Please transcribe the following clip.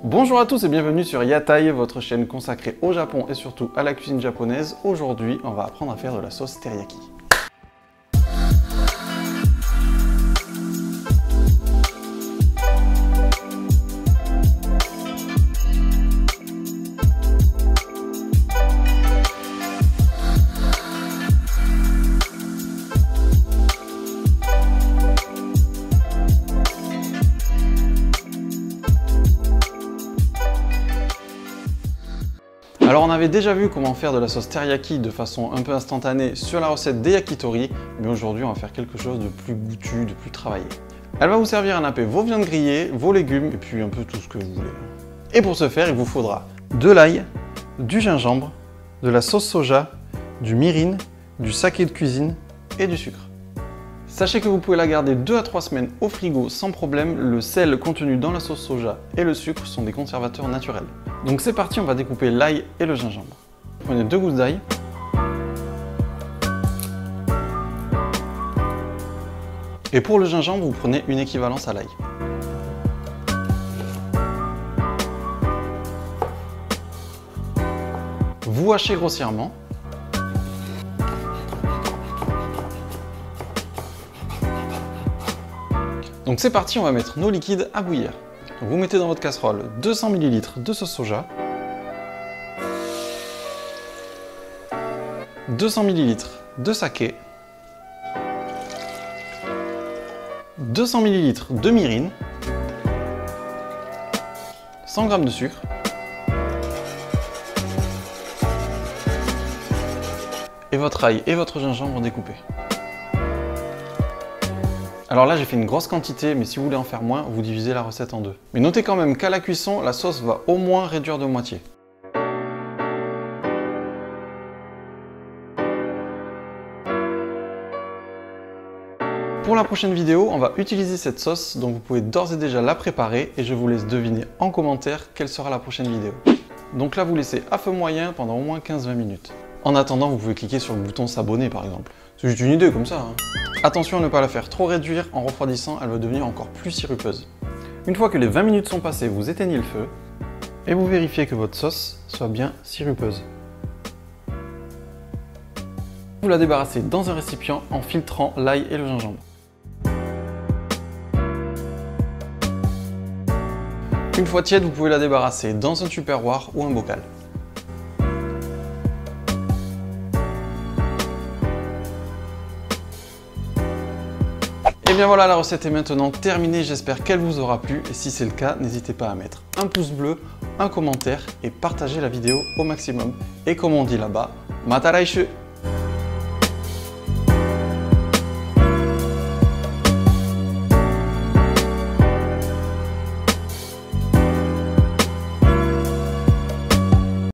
Bonjour à tous et bienvenue sur Yatai, votre chaîne consacrée au Japon et surtout à la cuisine japonaise. Aujourd'hui, on va apprendre à faire de la sauce teriyaki. Alors on avait déjà vu comment faire de la sauce teriyaki de façon un peu instantanée sur la recette des yakitori, mais aujourd'hui on va faire quelque chose de plus goûtu, de plus travaillé. Elle va vous servir à napper vos viandes grillées, vos légumes et puis un peu tout ce que vous voulez. Et pour ce faire, il vous faudra de l'ail, du gingembre, de la sauce soja, du mirin, du saké de cuisine et du sucre. Sachez que vous pouvez la garder 2 à 3 semaines au frigo sans problème, le sel contenu dans la sauce soja et le sucre sont des conservateurs naturels. Donc c'est parti, on va découper l'ail et le gingembre. Prenez 2 gousses d'ail. Et pour le gingembre, vous prenez une équivalence à l'ail. Vous hachez grossièrement. Donc c'est parti, on va mettre nos liquides à bouillir. Donc vous mettez dans votre casserole 200 ml de sauce soja, 200 ml de saké, 200 ml de mirin, 100 g de sucre, et votre ail et votre gingembre découpés. Alors là j'ai fait une grosse quantité, mais si vous voulez en faire moins, vous divisez la recette en deux. Mais notez quand même qu'à la cuisson, la sauce va au moins réduire de moitié. Pour la prochaine vidéo, on va utiliser cette sauce, donc vous pouvez d'ores et déjà la préparer et je vous laisse deviner en commentaire quelle sera la prochaine vidéo. Donc là vous laissez à feu moyen pendant au moins 15-20 minutes. En attendant, vous pouvez cliquer sur le bouton s'abonner par exemple. C'est juste une idée comme ça. Attention à ne pas la faire trop réduire, en refroidissant, elle va devenir encore plus sirupeuse. Une fois que les 20 minutes sont passées, vous éteignez le feu et vous vérifiez que votre sauce soit bien sirupeuse. Vous la débarrassez dans un récipient en filtrant l'ail et le gingembre. Une fois tiède, vous pouvez la débarrasser dans un tupperware ou un bocal. Et bien voilà, la recette est maintenant terminée, j'espère qu'elle vous aura plu et si c'est le cas, n'hésitez pas à mettre un pouce bleu, un commentaire et partager la vidéo au maximum. Et comme on dit là-bas, mata raishu!